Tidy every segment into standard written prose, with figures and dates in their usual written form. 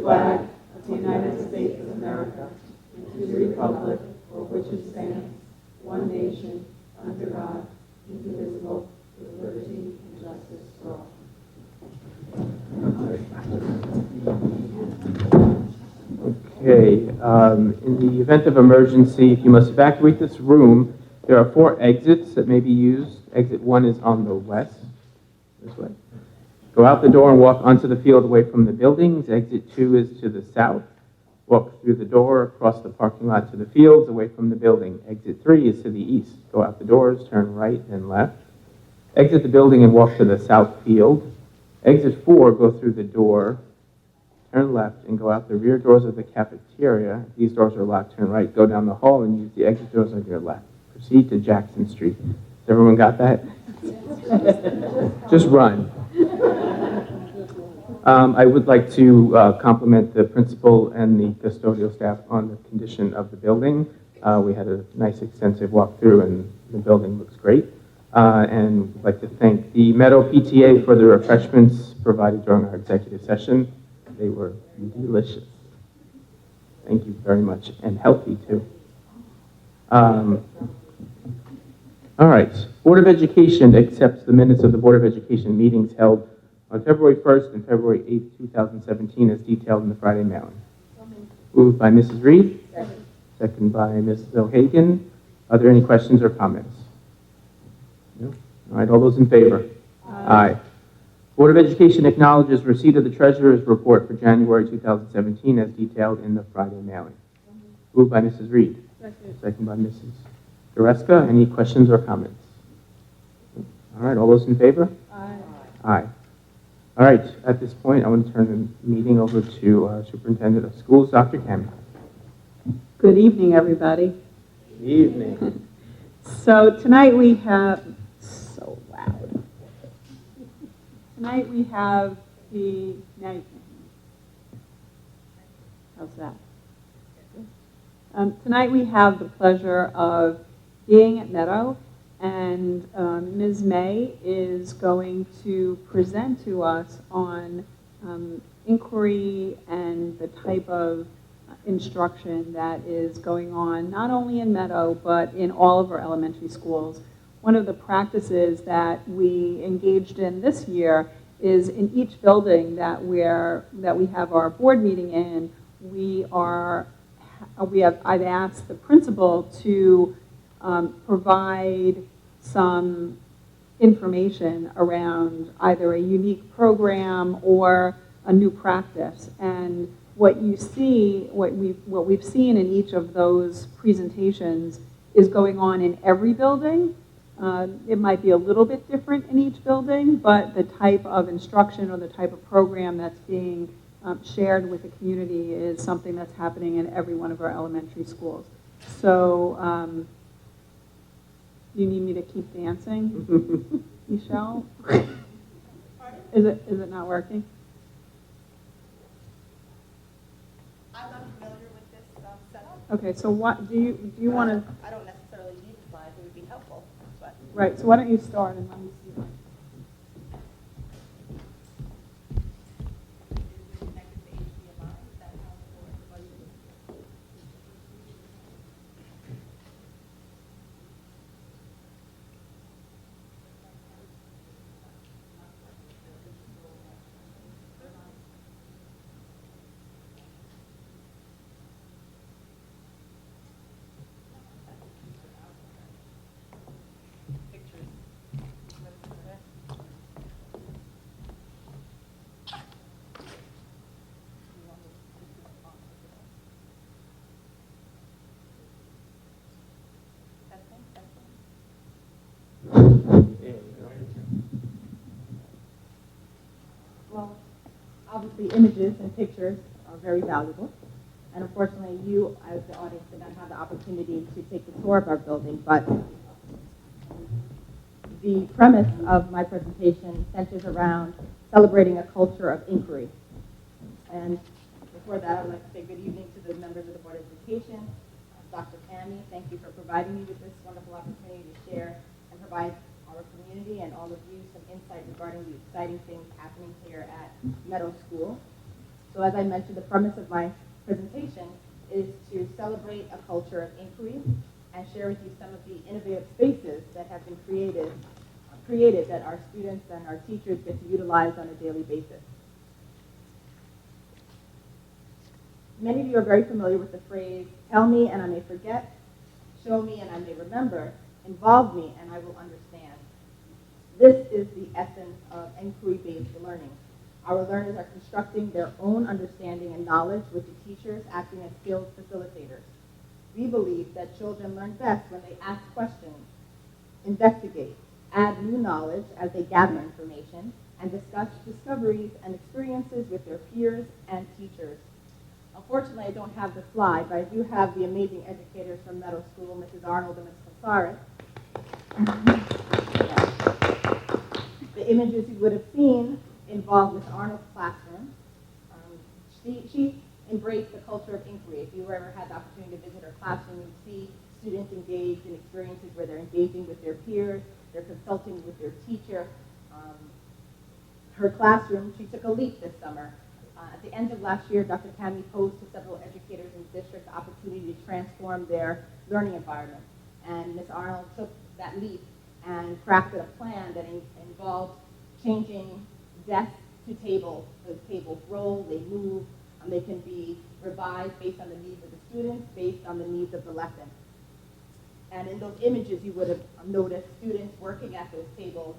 flag of the United States of America and to the republic for which it stands, one nation, under God, indivisible, with liberty and justice for all. Okay, in the event of emergency, if you must evacuate this room, there are 4 exits that may be used. Exit 1 is on the west, this way. Go out the door and walk onto the field away from the buildings. Exit 2 is to the south. Walk through the door, across the parking lot to the fields, away from the building. Exit 3 is to the east. Go out the doors, turn right and left. Exit the building and walk to the south field. Exit 4, go through the door, turn left, and go out the rear doors of the cafeteria. If these doors are locked, turn right. Go down the hall and use the exit doors on your left. Proceed to Jackson Street. Has everyone got that? Just run. I would like to compliment the principal and the custodial staff on the condition of the building. We had a nice extensive walkthrough and the building looks great. And I'd like to thank the Meadow PTA for the refreshments provided during our executive session. They were delicious. Thank you very much, and healthy too. All right, Board of Education accepts the minutes of the Board of Education meetings held on February 1st and February 8th, 2017, as detailed in the Friday mailing. Moved by Mrs. Reed. Second by Mrs. O'Hagan. Are there any questions or comments? No? All right, all those in favor? Aye. Board of Education acknowledges receipt of the Treasurer's report for January 2017 as detailed in the Friday mailing. Moved by Mrs. Reed. Second by Mrs. Goreska. Any questions or comments? All right, all those in favor? Aye. Aye. All right, at this point, I want to turn the meeting over to our Superintendent of Schools, Dr. Cameron. Good evening, everybody. Good evening. So tonight we have, so loud. Tonight we have the, now you can hear me. How's that? Tonight we have the pleasure of being at Meadow, and Ms. May is going to present to us on inquiry and the type of instruction that is going on, not only in Meadow, but in all of our elementary schools. One of the practices that we engaged in this year is in each building that we have our board meeting in, I've asked the principal to provide some information around either a unique program or a new practice. And what you see, what we've seen in each of those presentations is going on in every building. It might be a little bit different in each building, but the type of instruction or the type of program that's being shared with the community is something that's happening in every one of our elementary schools. So you need me to keep dancing, Michelle? Is it not working? I'm not familiar with this setup. Okay, so what do you want to? I don't necessarily need the slides. It would be helpful. But. Right. So why don't you start and let me see. Well, obviously images and pictures are very valuable. And unfortunately, you as the audience did not have the opportunity to take the tour of our building, but the premise of my presentation centers around celebrating a culture of inquiry. And before that, I would like to say good evening to the members of the Board of Education. Dr. Tammy, thank you for providing me with this wonderful opportunity to share and provide our community and all of you some insight regarding the exciting things happening here at Meadow School. So as I mentioned, the premise of my presentation is to celebrate a culture of inquiry and share with you some of the innovative spaces that have been created that our students and our teachers get to utilize on a daily basis. Many of you are very familiar with the phrase, tell me and I may forget, show me and I may remember, involve me and I will understand. This is the essence of inquiry-based learning. Our learners are constructing their own understanding and knowledge with the teachers acting as skilled facilitators. We believe that children learn best when they ask questions, investigate, add new knowledge as they gather information, and discuss discoveries and experiences with their peers and teachers. Unfortunately, I don't have the slide, but I do have the amazing educators from Meadow School, Mrs. Arnold and Ms. Casares. The images you would have seen involve Ms. Arnold's classroom. She embraced the culture of inquiry. If you ever had the opportunity to visit her classroom, you'd see students engaged in experiences where they're engaging with their peers, they're consulting with their teacher. Her classroom, she took a leap this summer. At the end of last year, Dr. Cami posed to several educators in the district the opportunity to transform their learning environment. And Ms. Arnold took that leap and crafted a plan that involved changing desks to tables. Those tables roll, they move, they can be revised based on the needs of the students, based on the needs of the lesson. And in those images, you would have noticed students working at those tables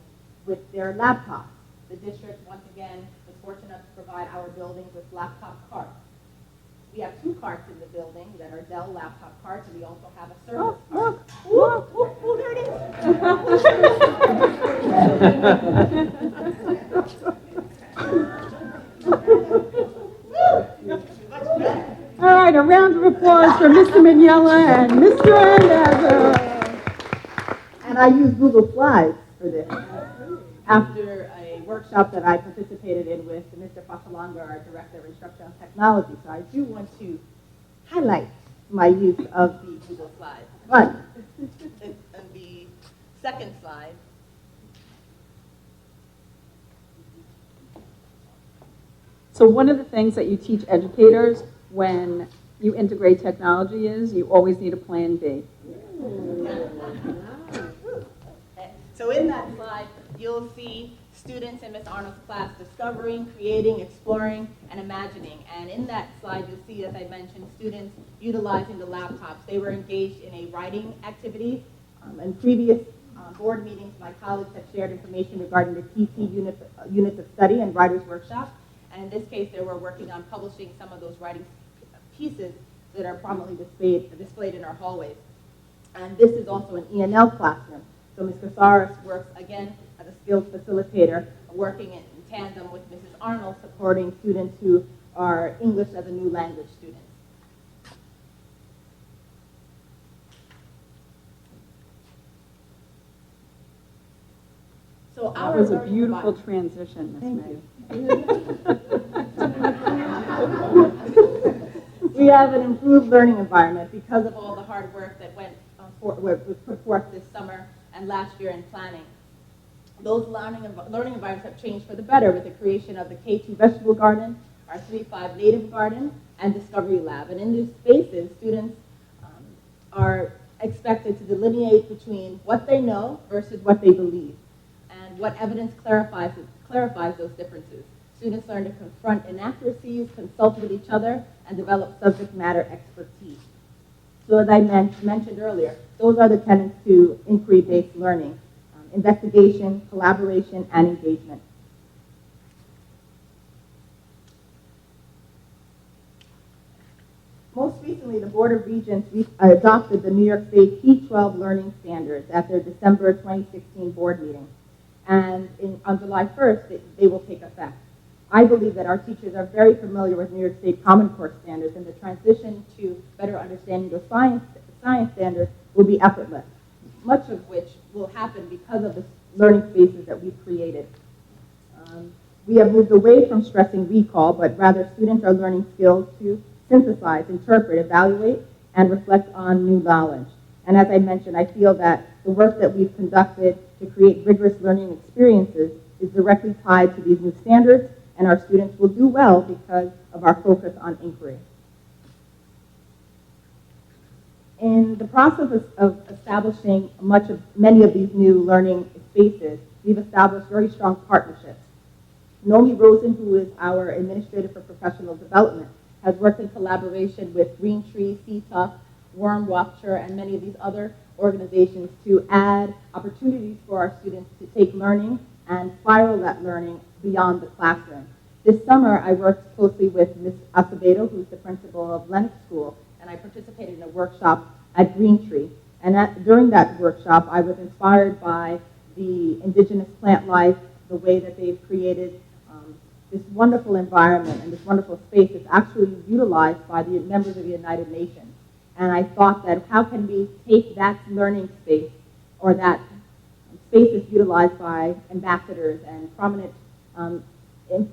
with their laptops. The district, once again, was fortunate enough to provide our buildings with laptop carts. We have 2 carts in the building that are Dell laptop carts, and we also have a service cart. Oh, there it is. All right, a round of applause for Mr. Mignella and Mr. Randazzo. And I use Google Slides for this. After a workshop that I participated in with Mr. Fasalanga, our Director of Instructional Technology. So I do want to highlight my use of the Google Slides. But in the second slide, So one of the things that you teach educators when you integrate technology is you always need a plan B. So in that slide, you'll see students in Ms. Arnold's class discovering, creating, exploring, and imagining. And in that slide, you'll see, as I mentioned, students utilizing the laptops. They were engaged in a writing activity. In previous board meetings, my colleagues have shared information regarding the TC units of study and writers' workshop. And in this case, they were working on publishing some of those writing pieces that are prominently displayed in our hallways. And this is also an E&L classroom. So Ms. Casares works, again, as a skilled facilitator, working in tandem with Mrs. Arnold, supporting students who are English as a new language students. So That was a beautiful transition, Ms. May. We have an improved learning environment because of all the hard work that was put forth this summer and last year in planning. Those learning environments have changed for the better with the creation of the K2 Vegetable Garden, our 3-5 Native Garden, and Discovery Lab. And in these spaces, students are expected to delineate between what they know versus what they believe, and what evidence clarifies those differences. Students learn to confront inaccuracies, consult with each other, and develop subject matter expertise. So as I mentioned earlier, those are the tenets to inquiry-based learning: investigation, collaboration, and engagement. Most recently, the Board of Regents adopted the New York State P-12 Learning Standards at their December 2016 board meeting. And on July 1st, they will take effect. I believe that our teachers are very familiar with New York State Common Core standards, and the transition to better understanding those science standards will be effortless, much of which will happen because of the learning spaces that we've created. We have moved away from stressing recall, but rather students are learning skills to synthesize, interpret, evaluate, and reflect on new knowledge. And as I mentioned, I feel that the work that we've conducted to create rigorous learning experiences is directly tied to these new standards and our students will do well because of our focus on inquiry. In the process of establishing many of these new learning spaces, we've established very strong partnerships. Nomi Rosen, who is our Administrator for Professional Development, has worked in collaboration with Green Tree, CTUF, Worm Watcher, and many of these other organizations to add opportunities for our students to take learning and spiral that learning beyond the classroom. This summer, I worked closely with Ms. Acevedo, who's the principal of Lennox School, and I participated in a workshop at Green Tree. And during that workshop, I was inspired by the indigenous plant life, the way that they've created this wonderful environment and this wonderful space that's actually utilized by the members of the United Nations. And I thought that how can we take that learning space, or that space that's utilized by ambassadors and prominent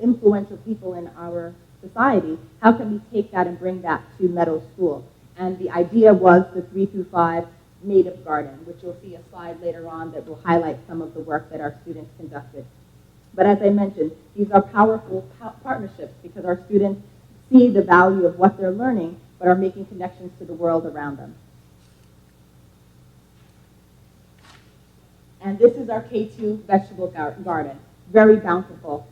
influential people in our society, how can we take that and bring that to Meadow School? And the idea was the 3 through 5 native garden, which you'll see a slide later on that will highlight some of the work that our students conducted. But as I mentioned, these are powerful partnerships because our students see the value of what they're learning, but are making connections to the world around them. And this is our K2 vegetable garden, very bountiful.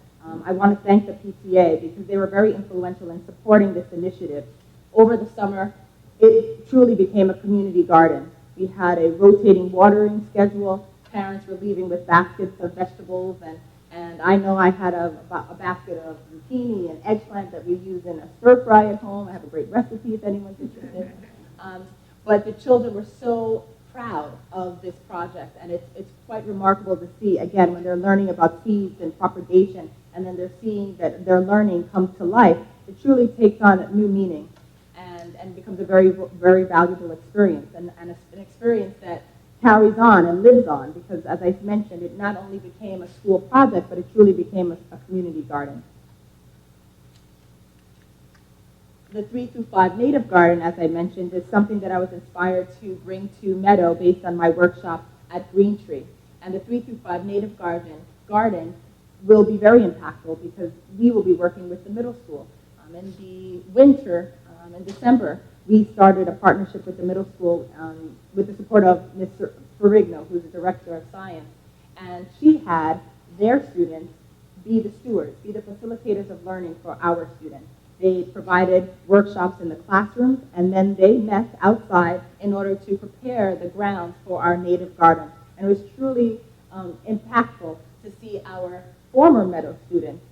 I want to thank the PTA because they were very influential in supporting this initiative. Over the summer, it truly became a community garden. We had a rotating watering schedule. Parents were leaving with baskets of vegetables, and I know I had a basket of zucchini and eggplant that we use in a stir fry at home. I have a great recipe if anyone's interested. But the children were so proud of this project, and it's quite remarkable to see, again, when they're learning about seeds and propagation, and then they're seeing that their learning comes to life, it truly takes on a new meaning and becomes a very, very valuable experience, and an experience that carries on and lives on, because as I mentioned, it not only became a school project, but it truly became a community garden. The 3 through 5 native garden, as I mentioned, is something that I was inspired to bring to Meadow based on my workshop at Green Tree. And the 3 through 5 native garden will be very impactful because we will be working with the middle school. In the winter, in December, we started a partnership with the middle school with the support of Ms. Ferrigno, who's the director of science. And she had their students be the stewards, be the facilitators of learning for our students. They provided workshops in the classrooms, and then they met outside in order to prepare the grounds for our native garden. And it was truly impactful to see our former Meadow students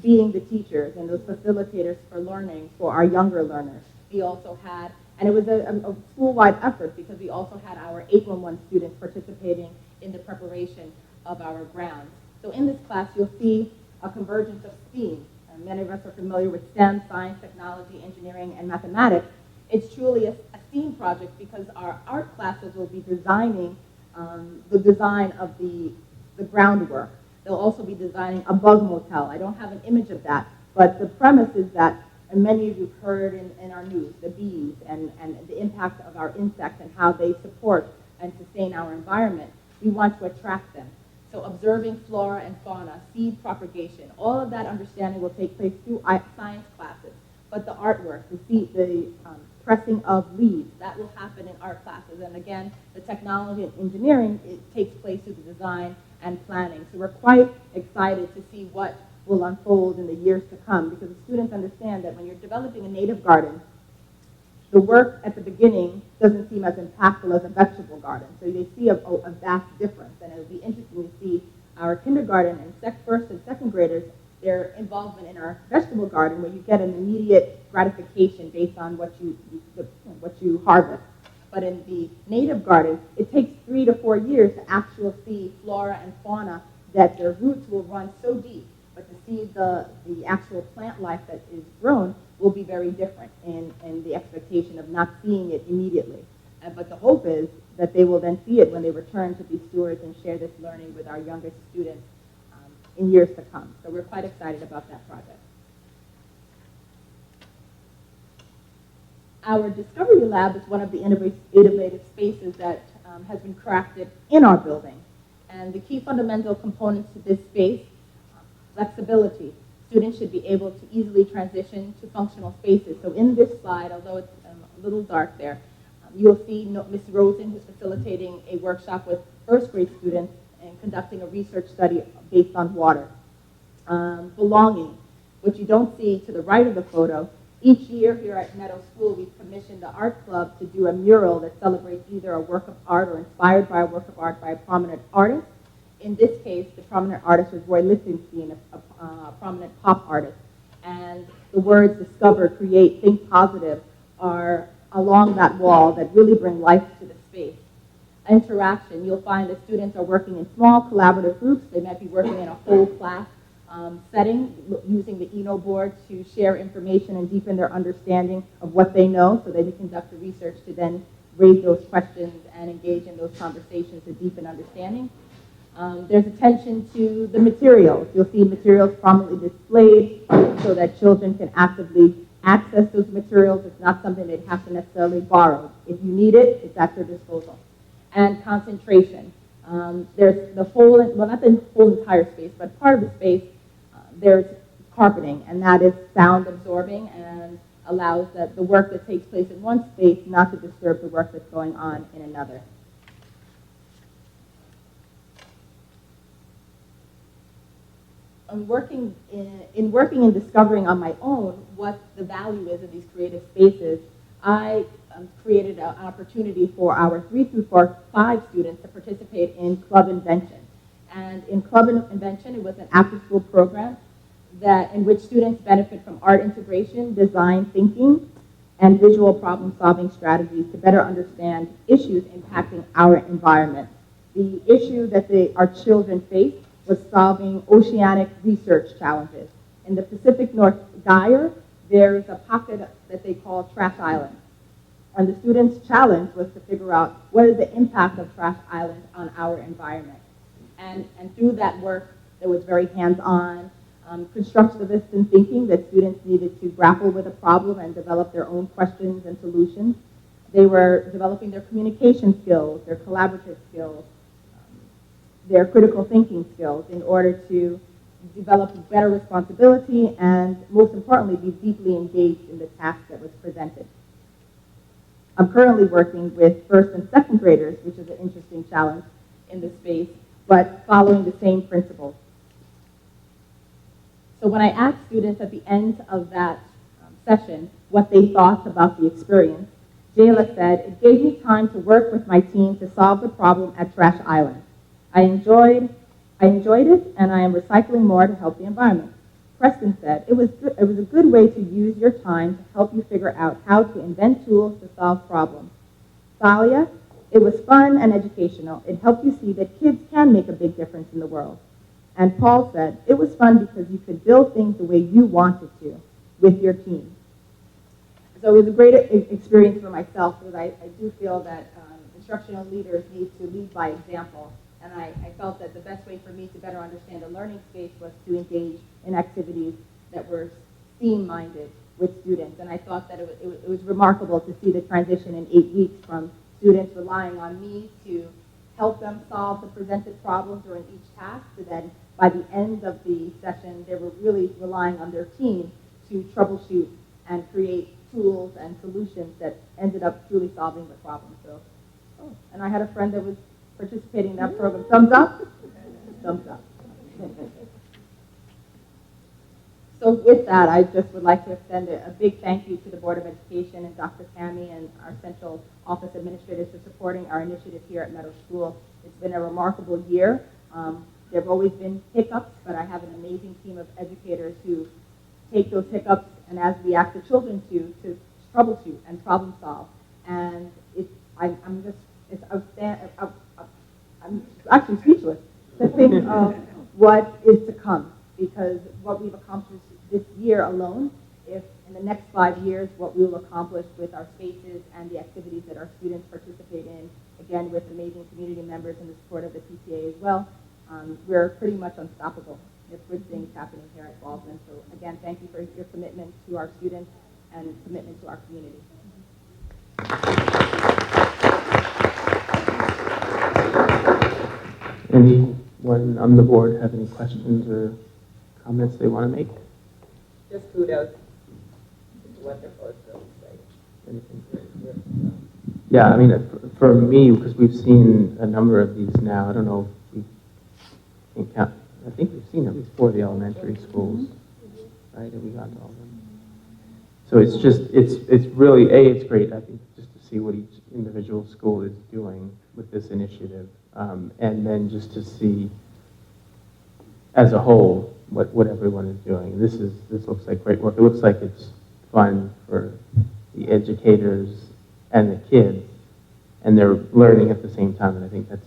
being the teachers and those facilitators for learning for our younger learners. We also had, and it was a school-wide effort because we also had our April 1 students participating in the preparation of our grounds. So in this class, you'll see a convergence of STEAM. Many of us are familiar with STEM, science, technology, engineering, and mathematics. It's truly a STEAM project because our art classes will be designing the design of the groundwork. They'll also be designing a bug motel. I don't have an image of that, but the premise is that, and many of you have heard in our news, the bees and the impact of our insects and how they support and sustain our environment. We want to attract them. So observing flora and fauna, seed propagation, all of that understanding will take place through science classes. But the artwork, the pressing of leaves, that will happen in art classes. And again, the technology and engineering, it takes place through the design and planning. So we're quite excited to see what will unfold in the years to come, because the students understand that when you're developing a native garden, the work at the beginning doesn't seem as impactful as a vegetable garden. So they see a vast difference. And it'll be interesting to see our kindergarten and first and second graders, their involvement in our vegetable garden, where you get an immediate gratification based on what you harvest. But in the native garden, it takes 3 to 4 years to actually see flora and fauna that their roots will run so deep. But to see the actual plant life that is grown will be very different in the expectation of not seeing it immediately. But the hope is that they will then see it when they return to be stewards and share this learning with our youngest students in years to come. So we're quite excited about that project. Our Discovery Lab is one of the innovative spaces that has been crafted in our building. And the key fundamental components to this space, flexibility. students should be able to easily transition to functional spaces. So in this slide, although it's a little dark there, you'll see Ms. Rosen, who's facilitating a workshop with first grade students and conducting a research study based on water. Belonging, which you don't see to the right of the photo. Each year here at Meadow School, we've commissioned the art club to do a mural that celebrates either a work of art or inspired by a work of art by a prominent artist. In this case, the prominent artist was Roy Lichtenstein, a prominent pop artist. And the words discover, create, think positive are along that wall that really bring life to the space. Interaction, you'll find that students are working in small collaborative groups. They might be working in a whole class setting, using the Eno board to share information and deepen their understanding of what they know, so they can conduct the research to then raise those questions and engage in those conversations to deepen understanding. There's attention to the materials. You'll see materials prominently displayed so that children can actively access those materials. It's not something they'd have to necessarily borrow. If you need it, it's at their disposal. And concentration. There's the whole, well, not the whole entire space, but part of the space, there's carpeting, and that is sound absorbing and allows the work that takes place in one space not to disturb the work that's going on in another. Working in discovering on my own what the value is of these creative spaces, I created an opportunity for our 3 through 5 students to participate in Club Invention. And in Club Invention, it was an after-school program in which students benefit from art integration, design thinking, and visual problem-solving strategies to better understand issues impacting our environment. The issue that our children faced was solving oceanic research challenges. In the Pacific North Gyre, there's a pocket that they call Trash Island. And the students' challenge was to figure out what is the impact of Trash Island on our environment. And through that work, that was very hands-on, constructivist in thinking, that students needed to grapple with a problem and develop their own questions and solutions. They were developing their communication skills, their collaborative skills, their critical thinking skills in order to develop better responsibility and, most importantly, be deeply engaged in the task that was presented. I'm currently working with first and second graders, which is an interesting challenge in this space, but following the same principles. So when I asked students at the end of that session what they thought about the experience, Jayla said, "It gave me time to work with my team to solve the problem at Trash Island. I enjoyed it, and I am recycling more to help the environment." Preston said, it was a good way to use your time to help you figure out how to invent tools to solve problems. Thalia, it was fun and educational. It helped you see that kids can make a big difference in the world. And Paul said, it was fun because you could build things the way you wanted to with your team. So it was a great experience for myself, because I do feel that instructional leaders need to lead by example. And I felt that the best way for me to better understand a learning space was to engage in activities that were STEAM-minded with students. And I thought that it was remarkable to see the transition in 8 weeks from students relying on me to help them solve the presented problems during each task, to then by the end of the session, they were really relying on their team to troubleshoot and create tools and solutions that ended up truly solving the problem. So, and I had a friend that was participating in that program. Thumbs up? Thumbs up. So with that, I just would like to extend a big thank you to the Board of Education and Dr. Tammy and our central office administrators for supporting our initiative here at Meadow School. It's been a remarkable year. There have always been hiccups, but I have an amazing team of educators who take those hiccups, and as we ask the children to troubleshoot and problem solve. And I'm actually speechless to think of what is to come, because what we've accomplished this year alone, if in the next 5 years what we will accomplish with our spaces and the activities that our students participate in, again with amazing community members and the support of the PTA as well, we're pretty much unstoppable. There's good things happening here at Baldwin. So again, thank you for your commitment to our students and commitment to our community. Anyone on the board have any questions or comments they want to make? just kudos. It's wonderful, it's really great. Yeah, I mean, for me, because we've seen a number of these now, I don't know if we can count, I think we've seen at least 4 of the elementary schools, right? Have we gotten all of them? So it's just, it's really, it's great, I think, just to see what each individual school is doing with this initiative. And then just to see, as a whole, what everyone is doing. This looks like great work. It looks like it's fun for the educators and the kids, and they're learning at the same time. And I think that's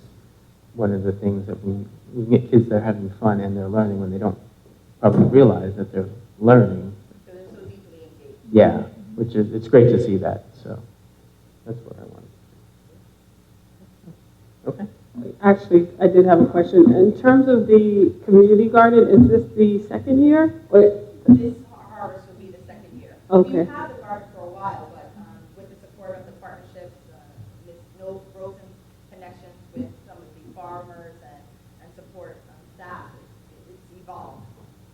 one of the things that we get kids that are having fun and they're learning when they don't probably realize that they're learning. So they're so deeply engaged. Yeah, which is, it's great to see that. So that's what I wanted. Okay. Actually, I did have a question. In terms of the community garden, is this the second year? Or, This harvest will be the second year. Okay. We've had the garden for a while, but with the support of the partnerships, with no broken connections with some of the farmers and support staff, it's evolved.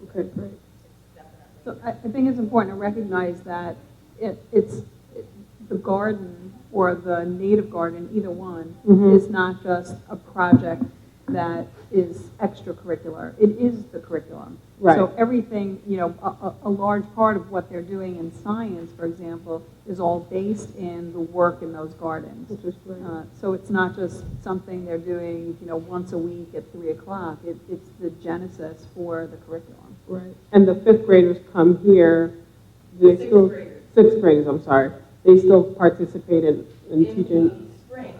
okay, great. It's definitely. So I think it's important to recognize that the garden or the native garden, either one, is not just a project that is extracurricular. It is the curriculum. Right. So everything, a large part of what they're doing in science, for example, is all based in the work in those gardens. Which is great. So it's not just something they're doing, once a week at 3 o'clock. It's the genesis for the curriculum. Right. And the 5th graders come here. Do they Sixth still, graders. 6th graders, I'm sorry. They still participate in teaching. In the spring,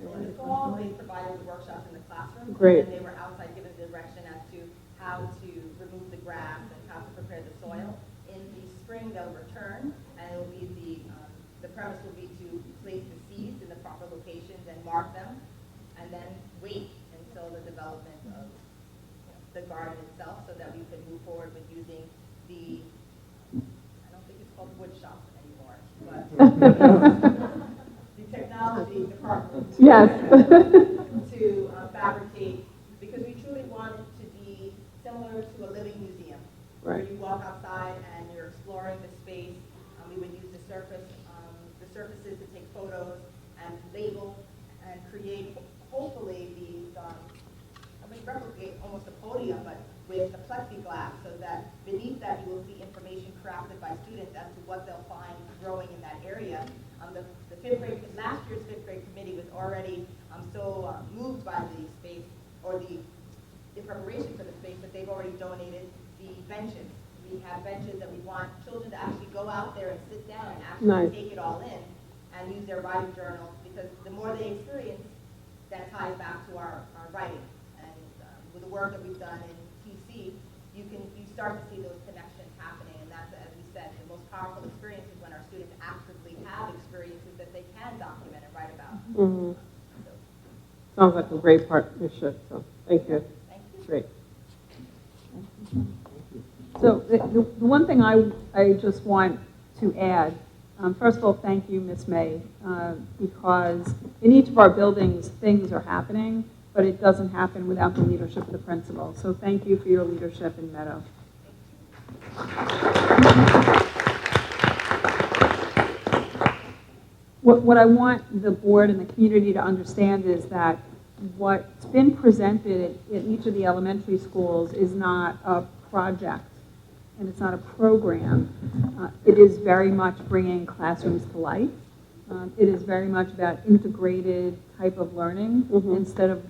in the fall, they provided the workshops in the classroom. Great. And they were outside giving direction as to how to remove the grass and how to prepare the soil. In the spring, they'll return, and it will be the premise will be to place the seeds in the proper locations and mark them, and then wait until the development of the garden itself, so that we could move forward with using the, I don't think it's called wood shop anymore, but the technology department Yes. to fabricate, because we truly want it to be similar to a living museum. Where Right. you walk outside and you're exploring the space. We would use the surfaces to take photos and label and create, hopefully, these, replicate almost a podium, but with the plexiglass, so that beneath that you will see information crafted by students as to what they'll find growing in that area. The 5th grade, last year's 5th grade committee was already so moved by the space, or the preparation for the space, that they've already donated the benches. We have benches that we want children to actually go out there and sit down and actually Nice. take it all in and use their writing journals, because the more they experience, that ties back to our writing. And with the work that we've done in TC, you start to see those connections happening, and that's, as we said, the most powerful experience is when our students actively have experiences that they can document and write about. Mhm. So, Sounds like a great partnership, so thank you. thank you. Great. So the one thing I just want to add, first of all, thank you, Ms. May, because in each of our buildings, things are happening, but it doesn't happen without the leadership of the principal. So thank you for your leadership in Meadow. What I want the board and the community to understand is that what's been presented in each of the elementary schools is not a project, and it's not a program. It is very much bringing classrooms to life. It is very much about integrated type of learning, instead of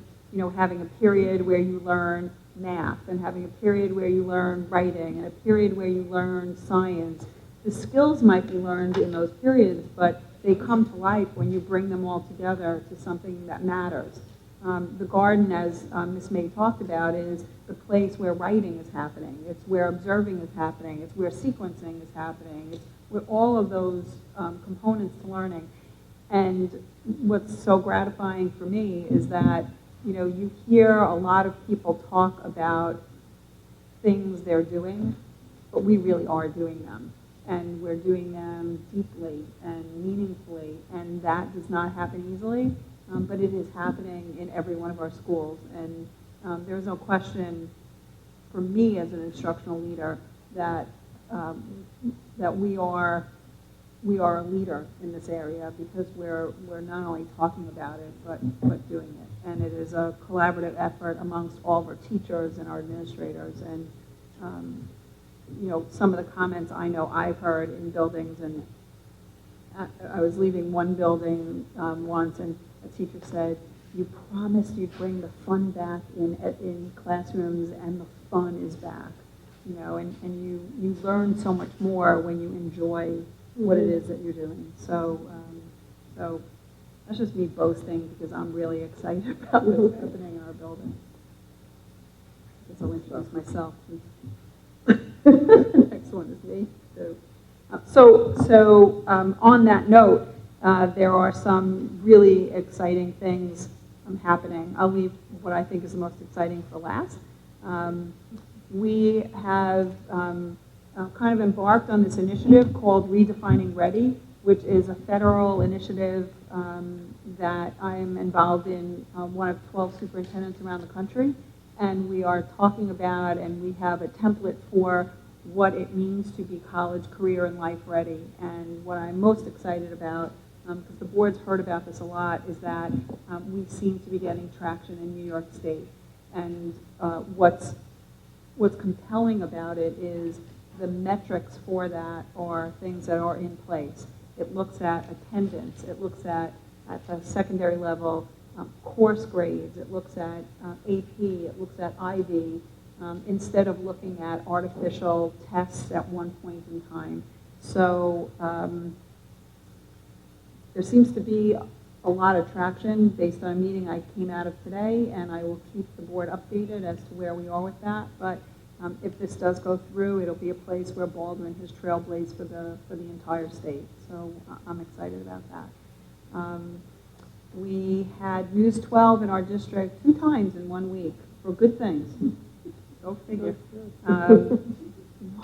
having a period where you learn math and having a period where you learn writing and a period where you learn science. The skills might be learned in those periods, but they come to life when you bring them all together to something that matters. The garden, as Ms. May talked about, is the place where writing is happening. It's where observing is happening. It's where sequencing is happening. It's where all of those components to learning. And what's so gratifying for me is that, you hear a lot of people talk about things they're doing, but we really are doing them. And we're doing them deeply and meaningfully, and that does not happen easily. But it is happening in every one of our schools. And there's no question for me as an instructional leader that that we are a leader in this area because we're not only talking about it, but doing it. And it is a collaborative effort amongst all of our teachers and our administrators. And, some of the comments I know I've heard in buildings, and I was leaving one building once, and a teacher said, "You promised you'd bring the fun back in classrooms, and the fun is back." And you learn so much more when you enjoy what it is that you're doing. So that's just me boasting because I'm really excited about what's happening in our building. I guess I'll introduce myself. The next one is me. So on that note, there are some really exciting things happening. I'll leave what I think is the most exciting for last. We have kind of embarked on this initiative called Redefining Ready, which is a federal initiative that I am involved in, one of 12 superintendents around the country. And we are talking about, and we have a template for what it means to be college, career, and life ready. And what I'm most excited about, because the board's heard about this a lot, is that we seem to be getting traction in New York State. And what's compelling about it is the metrics for that are things that are in place. It looks at attendance. It looks at the secondary level, course grades. It looks at AP. It looks at IB, instead of looking at artificial tests at one point in time. So there seems to be a lot of traction based on a meeting I came out of today, and I will keep the board updated as to where we are with that. But if this does go through, it'll be a place where Baldwin has trailblazed for the entire state. So I'm excited about that. We had News 12 in our district 2 times in 1 week for good things. Go figure.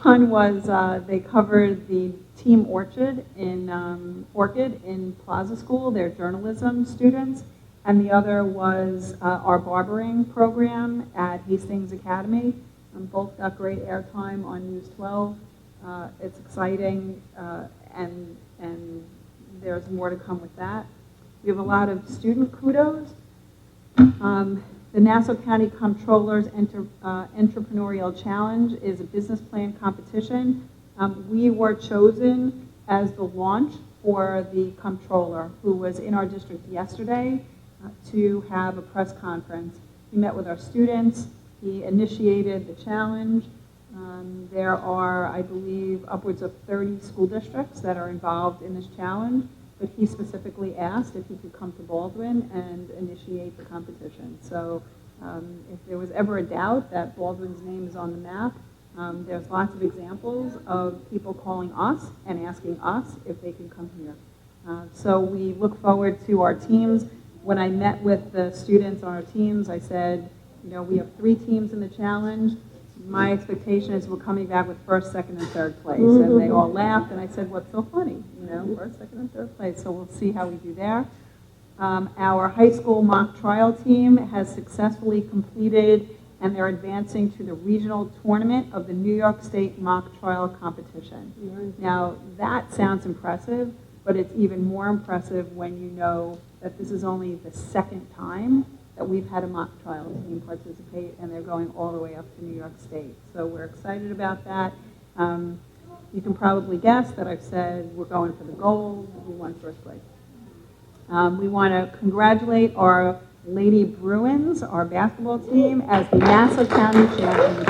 One was they covered the Team Orchid in Plaza School, their journalism students, and the other was our barbering program at Hastings Academy. Both got great airtime on News 12. It's exciting, and there's more to come with that. We have a lot of student kudos. The Nassau County Comptroller's Entrepreneurial Challenge is a business plan competition. We were chosen as the launch for the comptroller, who was in our district yesterday to have a press conference. He met with our students. He initiated the challenge. There are, I believe, upwards of 30 school districts that are involved in this challenge, but he specifically asked if he could come to Baldwin and initiate the competition. So if there was ever a doubt that Baldwin's name is on the map, there's lots of examples of people calling us and asking us if they can come here. So we look forward to our teams. When I met with the students on our teams, I said, we have 3 teams in the challenge. My expectation is we're coming back with 1st, 2nd, and 3rd place. And they all laughed, and I said, what's so funny? 1st, 2nd, and 3rd place. So we'll see how we do there. Our high school mock trial team has successfully completed, and they're advancing to the regional tournament of the New York State mock trial competition. Now, that sounds impressive, but it's even more impressive when you know that this is only the 2nd time that we've had a mock trial team participate, and they're going all the way up to New York State. So we're excited about that. You can probably guess that I've said we're going for the gold. We won 1st place. We want to congratulate our Lady Bruins, our basketball team, as the Nassau County champions.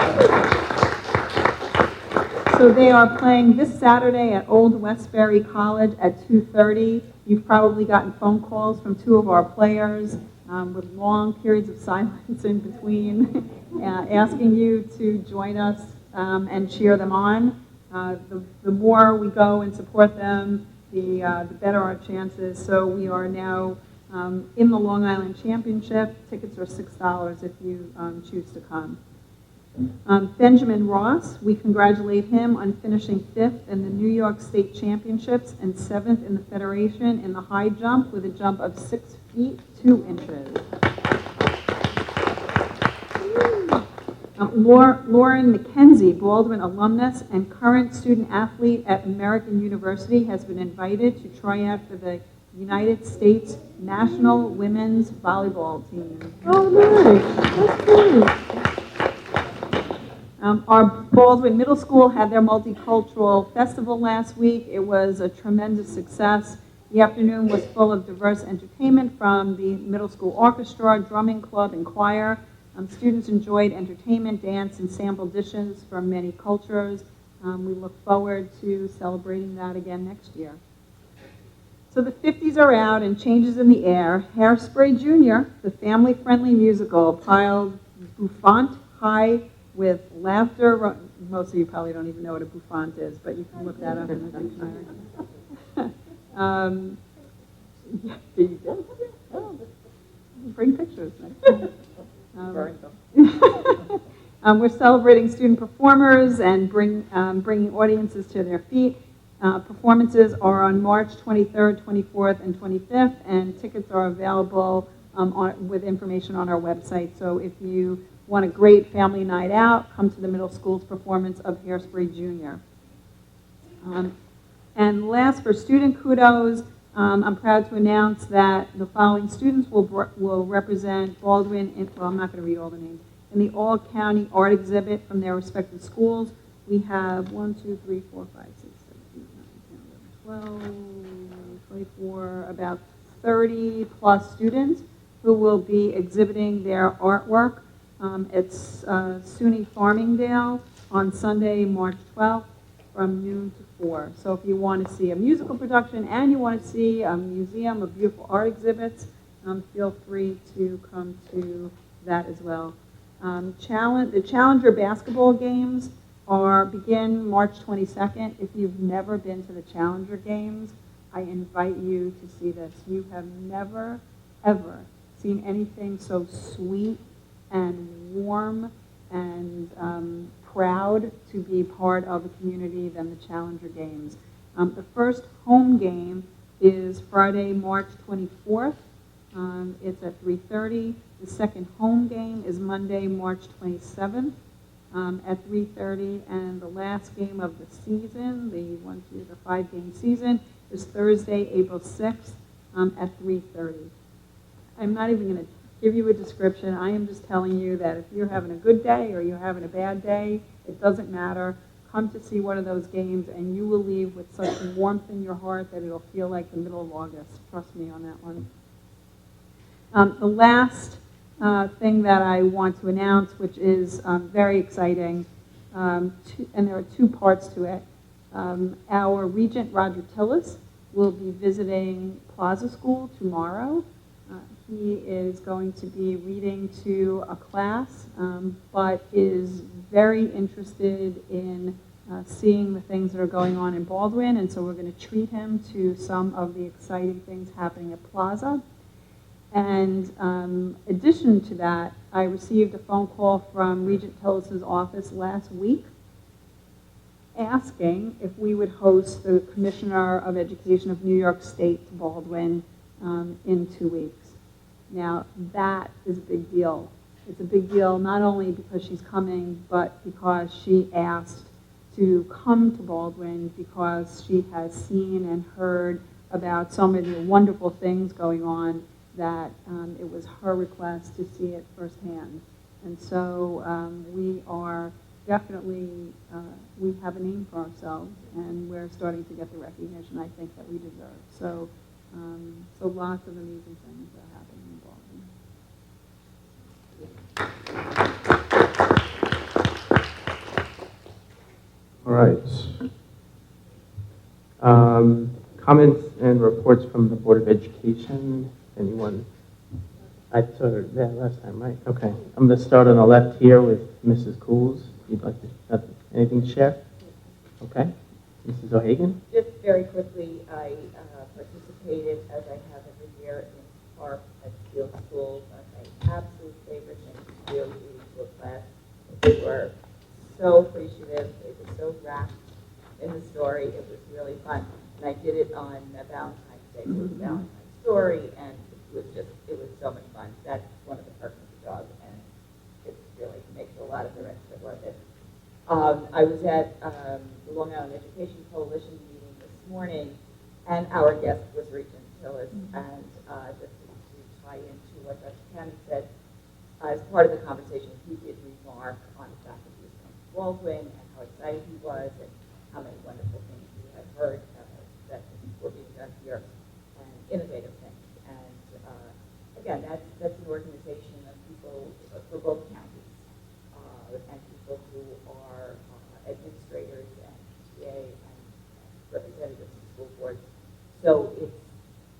So they are playing this Saturday at Old Westbury College at 2:30. You've probably gotten phone calls from 2 of our players with long periods of silence in between, asking you to join us and cheer them on. The more we go and support them, the better our chances. So we are now in the Long Island Championship. Tickets are $6 if you choose to come. Benjamin Ross, we congratulate him on finishing 5th in the New York State Championships and 7th in the Federation in the high jump with a jump of 6 feet 2 inches. Lauren McKenzie, Baldwin alumnus and current student athlete at American University, has been invited to try out for the United States National Women's Volleyball Team. Oh, nice. That's good. Our Baldwin Middle School had their multicultural festival last week. It was a tremendous success. The afternoon was full of diverse entertainment from the middle school orchestra, drumming club, and choir. Students enjoyed entertainment, dance, and sample dishes from many cultures. We look forward to celebrating that again next year. So the 50s are out and changes in the air. Hairspray Jr., the family-friendly musical, piled bouffant high with laughter. Most of you probably don't even know what a bouffant is, but you can look that up in the dictionary. Yeah, you did? Oh, bring pictures next time. We're celebrating student performers and bringing audiences to their feet. Performances are on March 23rd, 24th, and 25th, and tickets are available with information on our website. So if you want a great family night out, come to the middle school's performance of Hairspray Jr. And last, for student kudos, I'm proud to announce that the following students will represent Baldwin well, I'm not going to read all the names, in the all-county art exhibit from their respective schools. We have 1, 2, 3, 4, 5, 6, 7, 8, 9, 10, 11, 12, 24, about 30 plus students who will be exhibiting their artwork. It's SUNY Farmingdale on Sunday, March 12th from noon to 4. So if you want to see a musical production and you want to see a museum of beautiful art exhibits, feel free to come to that as well. The Challenger basketball games begin March 22nd. If you've never been to the Challenger games, I invite you to see this. You have never, ever seen anything so sweet and warm and proud to be part of a community than the Challenger Games. The first home game is Friday, March 24th. It's at 3:30. The second home game is Monday, March 27th at 3:30. And the last game of the season, the 5-game season, is Thursday, April 6th at 3:30. I'm not even going to give you a description. I am just telling you that if you're having a good day or you're having a bad day, it doesn't matter. Come to see one of those games and you will leave with such warmth in your heart that it'll feel like the middle of August. Trust me on that one. The last thing that I want to announce, which is very exciting, and there are two parts to it. Our Regent Roger Tillis will be visiting Plaza School tomorrow. He is going to be reading to a class, but is very interested in seeing the things that are going on in Baldwin, and so we're going to treat him to some of the exciting things happening at Plaza. And addition to that, I received a phone call from Regent Tillis's office last week asking if we would host the Commissioner of Education of New York State to Baldwin in 2 weeks. Now, that is a big deal. It's a big deal not only because she's coming, but because she asked to come to Baldwin because she has seen and heard about so many wonderful things going on that it was her request to see it firsthand. And so we are definitely, we have a name for ourselves, and we're starting to get the recognition I think that we deserve. So, so lots of amazing things are happening in Baldwin. All right. Comments and reports from the Board of Education. Anyone? I started there last time, right? Okay. I'm going to start on the left here with Mrs. Cools. You'd like to have anything to share? Okay. Mrs. O'Hagan? Just very quickly, I participated, as I have every year, in ARP at Field School. My absolute favorite thing to do to a class. They were so appreciative. They were so wrapped in the story. It was really fun. And I did it on Valentine's Day. It was Valentine's story, and it was so much fun. That's one of the perks of the job, and it really makes it a lot lot of their extra work. I was at the Long Island Education Coalition meeting this morning, and our guest was Regent Tillis, and just to tie into what Dr. Cannon said, as part of the conversation, he did remark on the fact that he was coming to Baldwin and how excited he was and how many wonderful things he had heard that were being done here and innovative things. And again, that's an organization of people for both counties and people who are administrators and PTA and representatives of school boards. So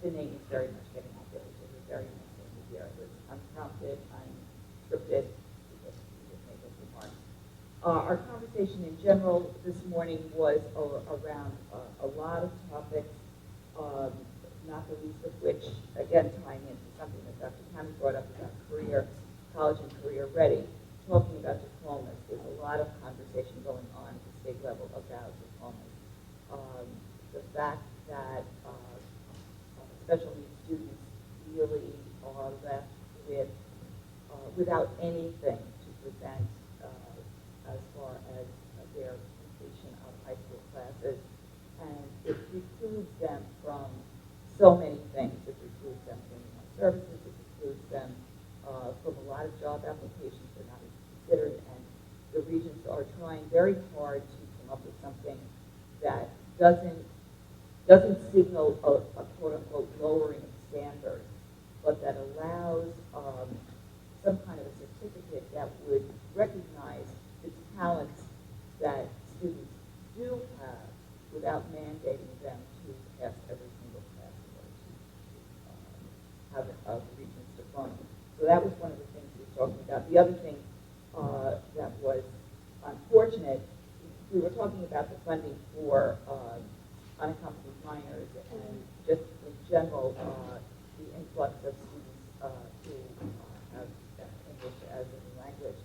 the name is very much getting out there, which is a very nice thing to hear. It was unprompted, unscripted. We just made those remarks. Our conversation in general this morning was around a lot of topics, not the least of which, again, tying into something that Dr. Cannon brought up about college and career ready, talking about diplomas. There's a lot of conversation going on at the state level about diplomas. The fact that special needs students really are left with without anything to present as far as their completion of high school classes, and it precludes them from so many things. It precludes them from services. It precludes them from a lot of job applications. They're not considered, and the regents are trying very hard to come up with something that doesn't signal a quote-unquote lowering of standards, but that allows some kind of a certificate that would recognize the talents that students do have without mandating them to pass every single class in order to have a regent's diploma. So that was one of the things we were talking about. The other thing that was unfortunate, we were talking about the funding for unaccompanied minors and just in general the influx of students who have English as a new language,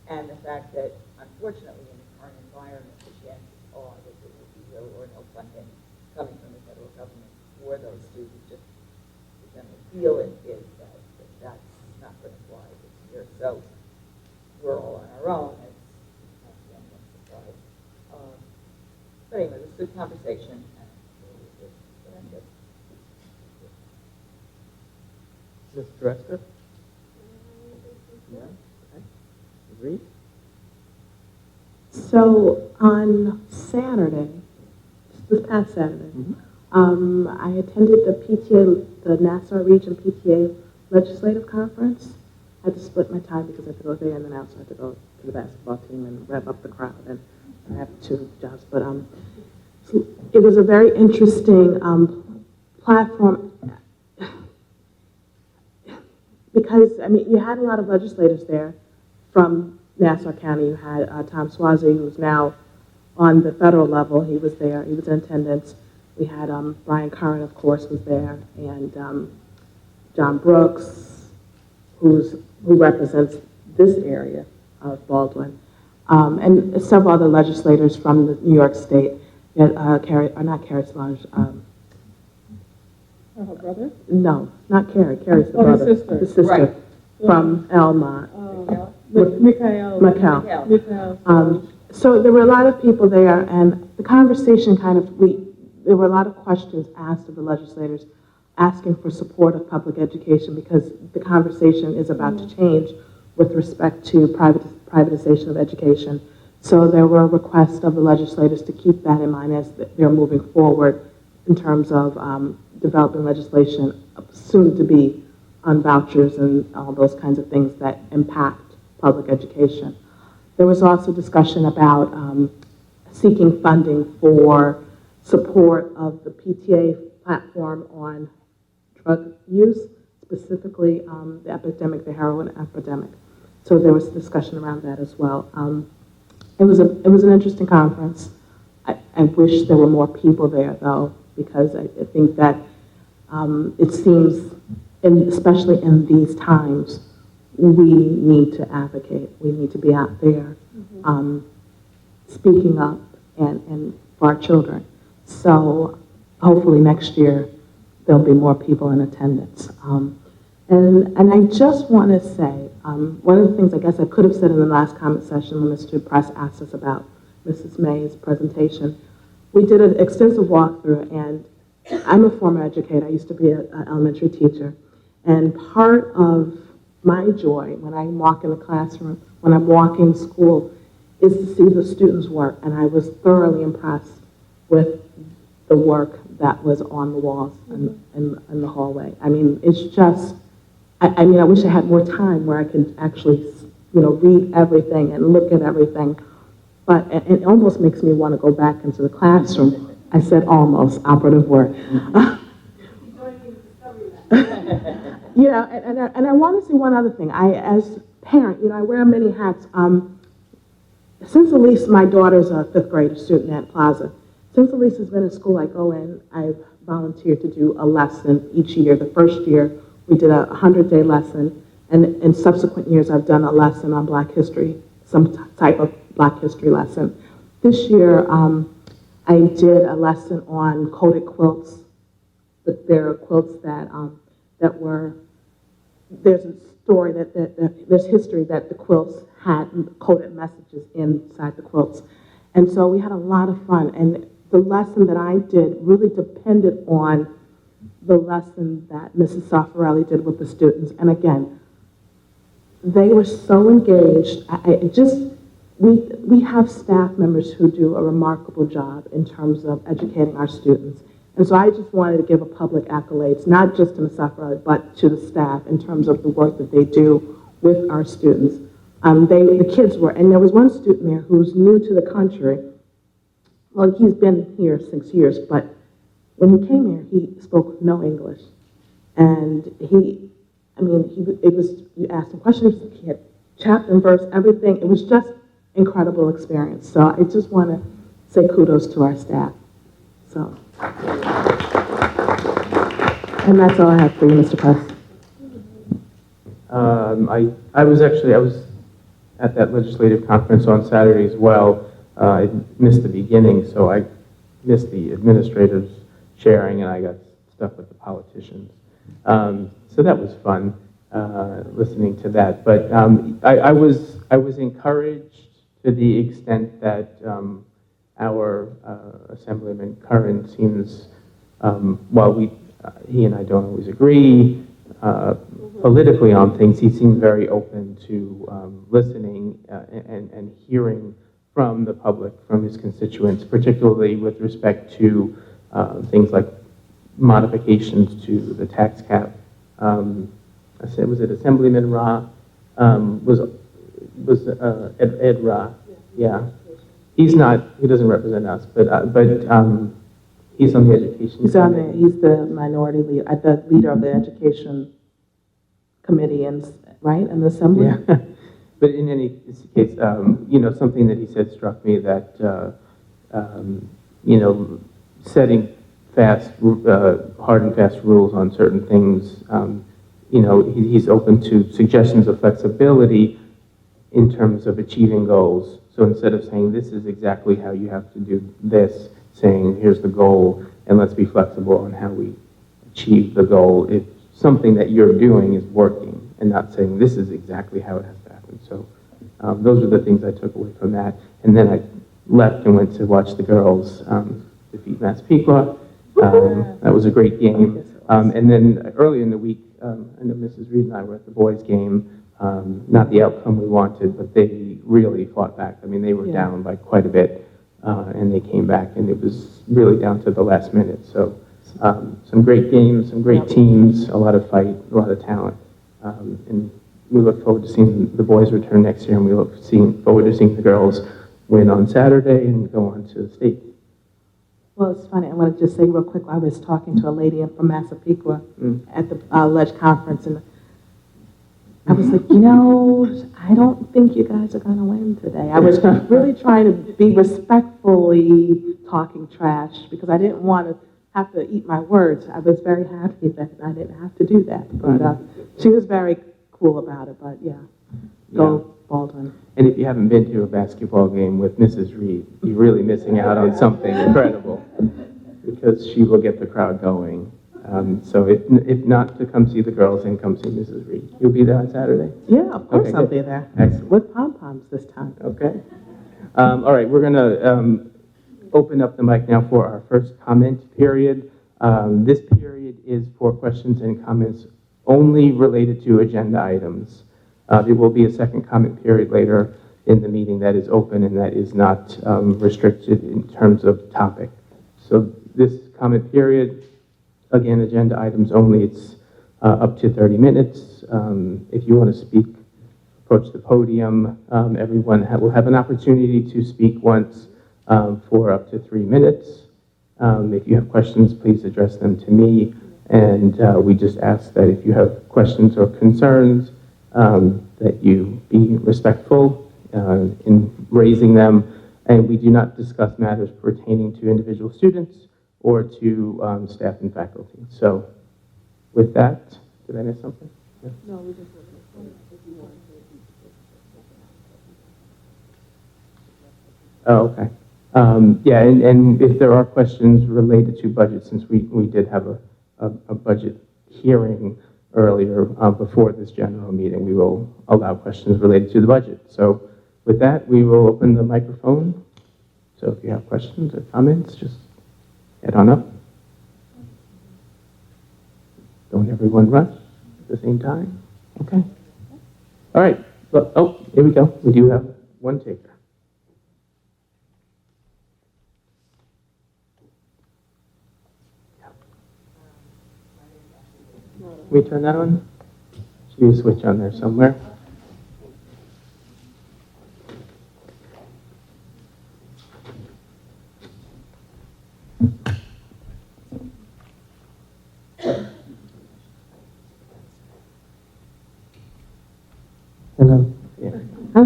and the fact that unfortunately in the current environment the chances are that there will be little or no funding coming from the federal government for those students. Just the general feeling is that that's not going to fly this year. So we're all on our own. It's not the end of the surprise. But anyway, it was a good conversation. Ms. Dreska? Yeah. Okay. Agreed? So on Saturday, this past Saturday, I attended the PTA, the Nassau Region PTA Legislative Conference. I had to split my time because I had to go there and then I also had to go to the basketball team and rev up the crowd, and I have two jobs. But so it was a very interesting platform because, I mean, you had a lot of legislators there from Nassau County. You had Tom Swazi, who's now on the federal level. He was there. He was in attendance. We had Brian Curran, of course, was there, and John Brooks, who represents this area of Baldwin, and several other legislators from the New York State. You had not Carrie Solange. Her brother? No, not Carrie. Carrie's the Oh, brother. the sister. The sister Right. from Elmont. Mikhail. So there were a lot of people there, and the conversation there were a lot of questions asked of the legislators asking for support of public education because the conversation is about to change with respect to privatization of education. So there were requests of the legislators to keep that in mind as they're moving forward in terms of developing legislation soon to be on vouchers and all those kinds of things that impact public education. There was also discussion about seeking funding for support of the PTA platform on drug use, specifically the heroin epidemic. So there was discussion around that as well. It was an interesting conference. I wish there were more people there though, because I think that it seems, especially in these times, we need to advocate. We need to be out there speaking up and for our children. So hopefully next year there'll be more people in attendance. And I just want to say, one of the things I guess I could have said in the last comment session when Mr. Press asked us about Mrs. May's presentation, we did an extensive walkthrough, and I'm a former educator. I used to be an elementary teacher. And part of my joy when I walk in the classroom, when I'm walking school, is to see the students' work. And I was thoroughly impressed with the work that was on the walls in the hallway. I mean, it's just, I mean, I wish I had more time where I could actually, read everything and look at everything. But it almost makes me want to go back into the classroom. I said almost, operative word. And I want to say one other thing. As a parent, I wear many hats. Since Elise, my daughter's a fifth grade student at Plaza. Since Elise has been in school, I go in, I've volunteered to do a lesson each year. The first year, we did a 100-day lesson, and in subsequent years, I've done a lesson on Black history, some type of Black history lesson. This year, I did a lesson on coded quilts. There are quilts that were, there's a story there's history that the quilts had coded messages inside the quilts. And so we had a lot of fun. And the lesson that I did really depended on the lesson that Mrs. Saffarelli did with the students. And again, they were so engaged. We have staff members who do a remarkable job in terms of educating our students. And so I just wanted to give a public accolades, not just to Ms. Saffarelli, but to the staff in terms of the work that they do with our students. The kids were, and there was one student there who's new to the country. Well, he's been here 6 years, but when he came here, he spoke no English. And you asked him questions, he had chapter and verse, everything. It was just incredible experience. So I just want to say kudos to our staff. So, and that's all I have for you, Mr. Press. I was at that legislative conference on Saturday as well. I missed the beginning, so I missed the administrators sharing, and I got stuck with the politicians. So that was fun, listening to that. But I was encouraged to the extent that our Assemblyman Curran seems, while he and I don't always agree politically on things, he seemed very open to listening and hearing from the public, from his constituents, particularly with respect to things like modifications to the tax cap. Was it Assemblyman Ra? Was Ed Ra? Yeah. He doesn't represent us, but he's on the education. He's the minority leader, the leader of the education committee, in the assembly. Yeah. But in any case, something that he said struck me that, setting hard and fast rules on certain things, he's open to suggestions of flexibility in terms of achieving goals. So instead of saying, this is exactly how you have to do this, saying, here's the goal, and let's be flexible on how we achieve the goal. If something that you're doing is working, and not saying, this is exactly how it has to happen. So those are the things I took away from that. And then I left and went to watch the girls defeat Massapequa. That was a great game. And then early in the week, I know Mrs. Reed and I were at the boys' game. Not the outcome we wanted, but they really fought back. I mean, they were down by quite a bit, and they came back, and it was really down to the last minute. So some great games, some great teams, a lot of fight, a lot of talent. And we look forward to seeing the boys return next year, and we look forward to seeing the girls win on Saturday and go on to the state. Well, it's funny. I want to just say real quick, I was talking to a lady from Massapequa at the Ledge Conference, and I was like, I don't think you guys are going to win today. I was really trying to be respectfully talking trash because I didn't want to have to eat my words. I was very happy that I didn't have to do that. But she was very cool about it. But go Baldwin. And if you haven't been to a basketball game with Mrs. Reed, you're really missing out on something incredible because she will get the crowd going. So if not, to come see the girls and come see Mrs. Reed. You'll be there on Saturday? Yeah, of course Okay, I'll good. be there. Excellent. With pom-poms this time. Okay. All right, we're going to open up the mic now for our first comment period. This period is for questions and comments only related to agenda items. There will be a second comment period later in the meeting that is open and that is not restricted in terms of topic. So this comment period, again, agenda items only, it's up to 30 minutes. If you want to speak, approach the podium. Everyone will have an opportunity to speak once for up to 3 minutes. If you have questions, please address them to me. And we just ask that if you have questions or concerns, that you be respectful in raising them. And we do not discuss matters pertaining to individual students or to staff and faculty. So with that, did I miss something? Yeah. No, we just. Oh, okay. Yeah, and if there are questions related to budget, since we did have a budget hearing earlier before this general meeting, we will allow questions related to the budget. So with that, we will open the microphone. So if you have questions or comments, just head on up. Don't everyone rush at the same time. Okay. All right. Well, oh, here we go. We do have one taker. Can we turn that on? Should be a switch on there somewhere. Hello. Yeah. Hi.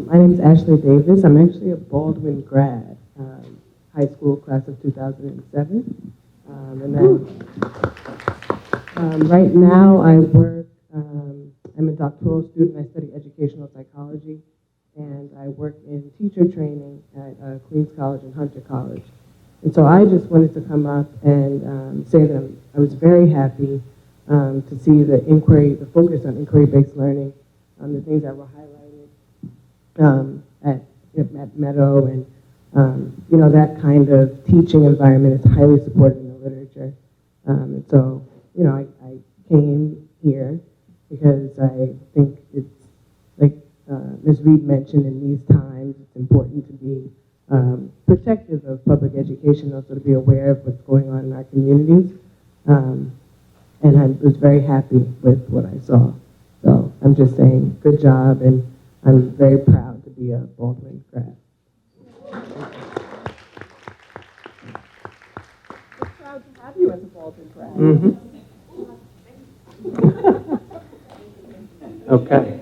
My name is Ashley Davis. I'm actually a Baldwin grad, high school class of 2007. And then right now I work, I'm a doctoral student. I study educational psychology, and I work in teacher training at Queens College and Hunter College. And so I just wanted to come up and say that I was very happy to see the inquiry, the focus on inquiry-based learning, the things that were highlighted at Meadow, and you know, that kind of teaching environment is highly supported in the literature. And so, you know, I came here because I think it's like Ms. Reed mentioned, in these times it's important to be protective of public education, also to be aware of what's going on in our communities. And I was very happy with what I saw. So I'm just saying, good job, and I'm very proud to be a Baldwin grad. We're proud to have you as a Baldwin grad. Mm-hmm. Okay.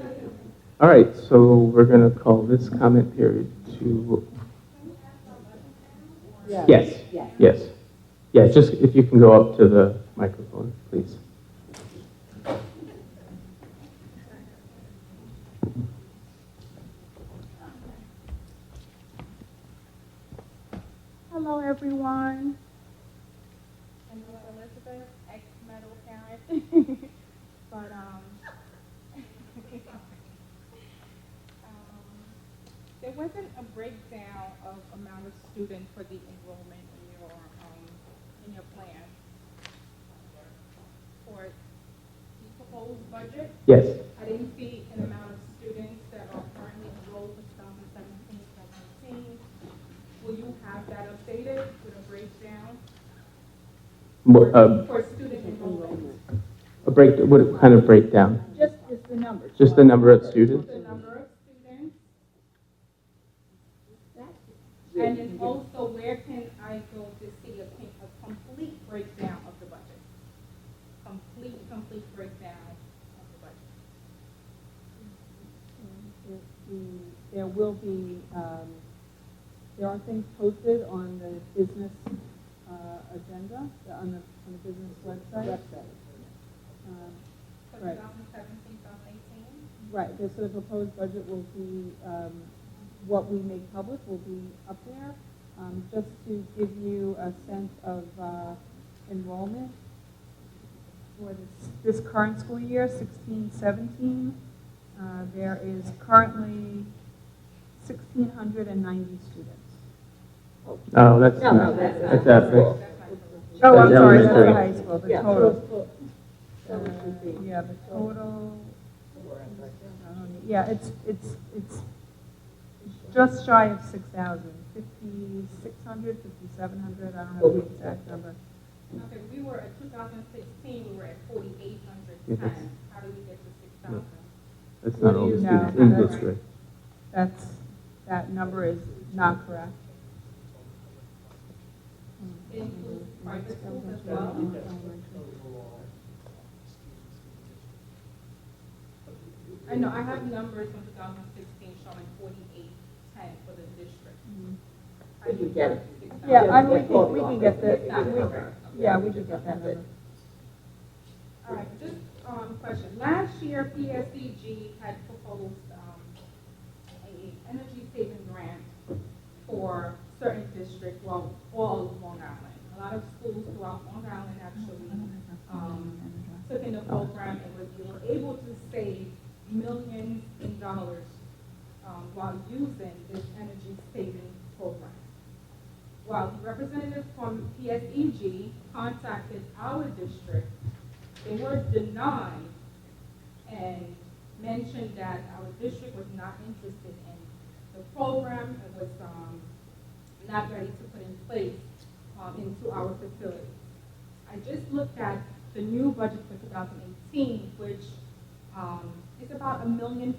All right, so we're going to call this comment period to... Yes. Yes. Yeah, just if you can go up to the microphone, please. Hello, everyone. I'm Elizabeth, ex-Meadow parent. But there wasn't a breakdown of amount of students for the enrollment in your plan for the proposed budget. Yes. I didn't see an amount of students that are currently enrolled for 2017, 2018. Will you have that updated with a breakdown for student enrollment? What kind of breakdown? Just the numbers. Just the number of students? The number of students. And then also, where can I go to see a complete breakdown of the budget? Complete breakdown of the budget. There will be, there are things posted on the business agenda, on the business website. For Right. 2017, 2018? Right, the sort of proposed budget will be, what we make public will be up there, just to give you a sense of enrollment for this current school year, 16-17. There is currently 1,690 students. Oh, that's, No, that's average. Oh, I'm That's sorry, that's the elementary. high school, the Yeah. total. So it should be- Yeah, the total, yeah, it's just shy of 6,000, 5,600, 5,700, I don't know the exact number. Okay, we were at 2016, we were at 4,810. Yeah, that's- How did we get to 6,000? That's not all the No, students in that's- district. That number is not correct. It includes private schools as well. I know, I have numbers from 2016 showing 4,810 for the district. How do You get it. 6,000? Yeah, I mean, we can get that, yeah, we can get that number. All right, just question. Last year, PSEG had proposed a energy saving grant for certain districts, well, all of Long Island. A lot of schools throughout Long Island actually took in the program and we were able to save millions in dollars while using this energy saving program. While the representative from PSEG contacted our district, they were denied and mentioned that our district was not interested in the program and was not ready to put in place into our facility. I just looked at the new budget for 2018, which is about $1.5 million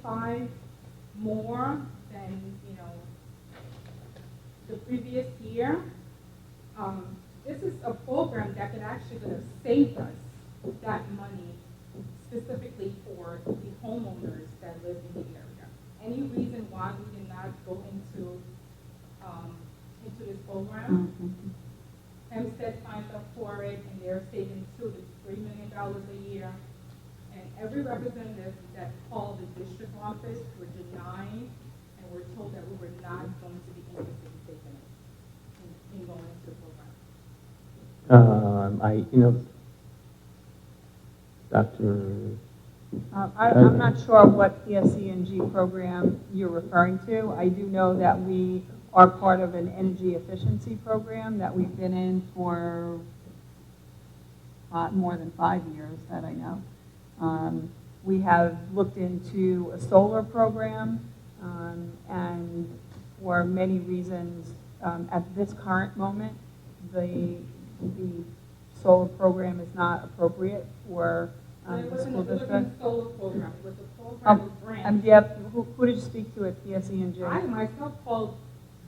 more than the previous year. This is a program that could actually going to save us that money specifically for the homeowners that live in the area. Any reason why we did not go into this program? Hempstead signed up for it, and they're saving $2 to $3 million a year. And every representative that called the district office were denied, and were told that we were not going to be interested in taking it, in going into the program. Dr. I'm not sure what PSE&G program you're referring to. I do know that we are part of an energy efficiency program that we've been in for more than 5 years that I know. We have looked into a solar program, and for many reasons, at this current moment, the solar program is not appropriate for the school district. It wasn't a solar program, it was a program of grants. And Jeff, who did you speak to at PSE&G? I myself called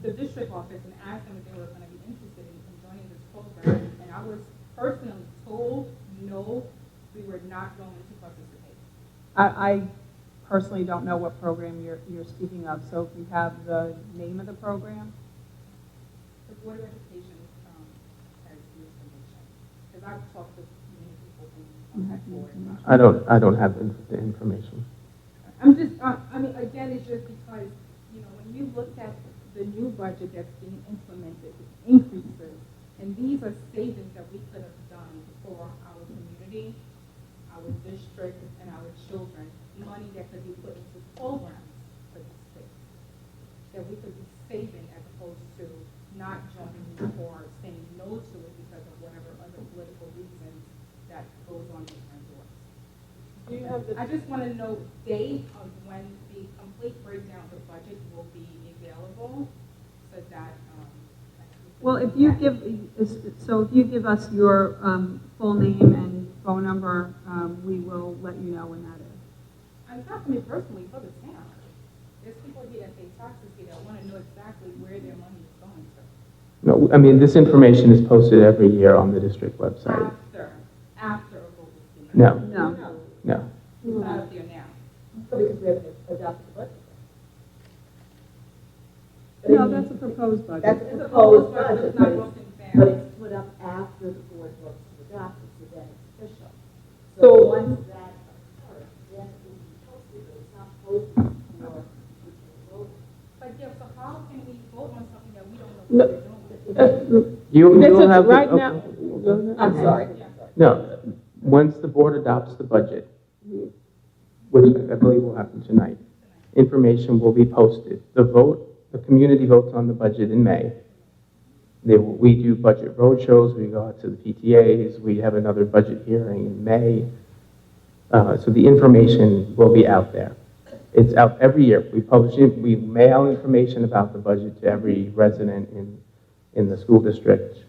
the district office and asked them if they were going to be interested in joining this program, and I was personally told, no, we were not going to participate. I personally don't know what program you're speaking of, so if you have the name of the program? The Board of Education has the information, because I've talked to many people from that board. I don't have the information. I'm just, I mean, again, it's just because, when you look at the new budget that's being implemented, with increases, and these are savings that we could have done for our community, our district, and our children, money that could be put into programs for the state, that we could be saving as opposed to not joining or saying no to it because of whatever other political reasons that goes on behind doors. Do you have the I just want to know date of when the complete breakdown of the budget will be available, so that. Well, if you give us your full name and phone number, we will let you know when that is. And not for me personally, for the town. There's people here that pay taxes here that want to know exactly where their money is going to. No, I mean, this information is posted every year on the district website. After a vote is given. No, No. It's not up there now. Because we haven't adopted the budget. No, that's a proposed budget. That's It's a a proposed budget, budget, it's not but broken it's, but down. it's put up after the board votes to adopt it, so then it's official. So- So once that occurs, then it will be posted, but it's not posted for the vote. But yeah, so how can we vote on something that we don't know No. what we're doing? you This will is have right the, now. I'm sorry. No, once the board adopts the budget, which I believe will happen tonight, information will be posted. The community votes on the budget in May. We do budget roadshows, we go out to the PTAs, we have another budget hearing in May. So the information will be out there. It's out every year. We publish it, we mail information about the budget to every resident in the school district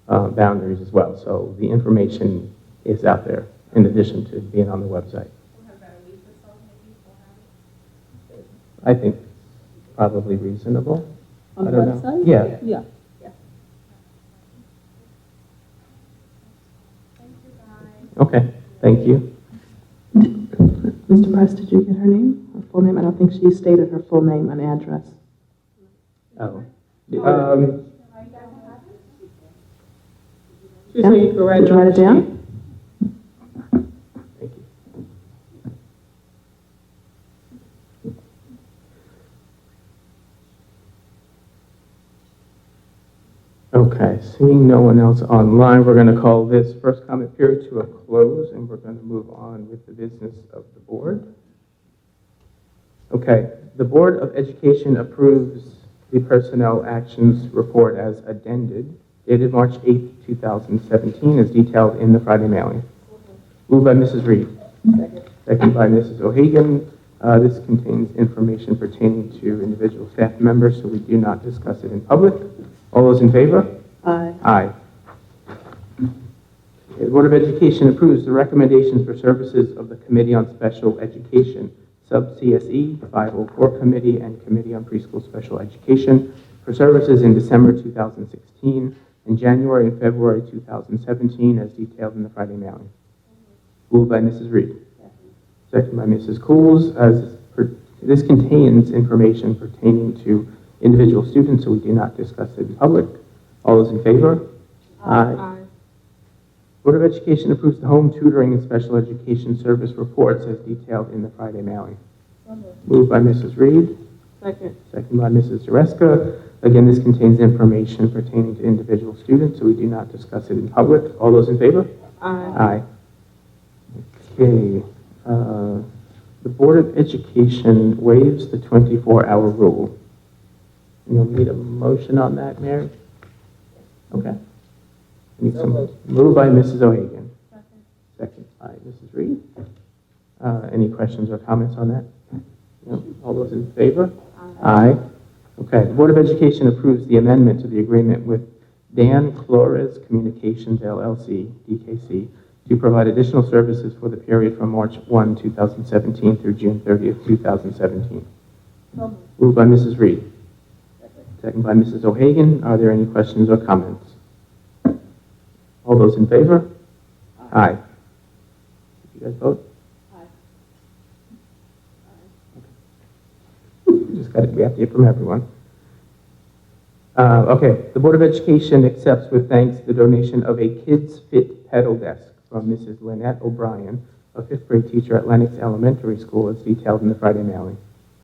boundaries as well. So the information is out there in addition to being on the website. I think probably reasonable. On I the don't know. website? Yeah. Yeah. Okay, thank you. Mr. Price, did you get her name, her full name? I don't think she stated her full name and address. Oh. She said you could write Did you write it down? Thank you. Okay, seeing no one else online, we're going to call this first comment period to a close, and we're going to move on with the business of the board. Okay, the Board of Education approves the personnel actions report as addended, dated March 8, 2017, as detailed in the Friday mailing. Moved by Mrs. Reed. Second by Mrs. O'Hagan. This contains information pertaining to individual staff members, so we do not discuss it in public. All those in favor? Aye. Aye. The Board of Education approves the recommendations for services of the Committee on Special Education, Sub-CSE 504 Committee, and Committee on Preschool Special Education for services in December 2016 and January and February 2017 as detailed in the Friday mailing. Moved by Mrs. Reed. Second by Mrs. Coles. This contains information pertaining to individual students, so we do not discuss it in public. All those in favor? Aye. Board of Education approves the home tutoring and special education service reports as detailed in the Friday mailing. Moved by Mrs. Reed. Second. Second by Mrs. Zareska. Again, this contains information pertaining to individual students, so we do not discuss it in public. All those in favor? Aye. Aye. Okay. The Board of Education waives the 24-hour rule. You'll need a motion on that, Mary? Okay. Need some, moved by Mrs. O'Hagan. Second by Mrs. Reed. Any questions or comments on that? No? All those in favor? Aye. Okay. The Board of Education approves the amendment to the agreement with Dan Flores Communications LLC, DKC, to provide additional services for the period from March 1, 2017 through June 30th, 2017. Moved by Mrs. Reed. Second by Mrs. O'Hagan. Are there any questions or comments? All those in favor? Aye. Did you guys vote? We have to hear from everyone. Okay, the Board of Education accepts with thanks the donation of a Kids Fit pedal desk from Mrs. Lynette O'Brien, a 5th grade teacher at Lenox Elementary School, as detailed in the Friday mailing.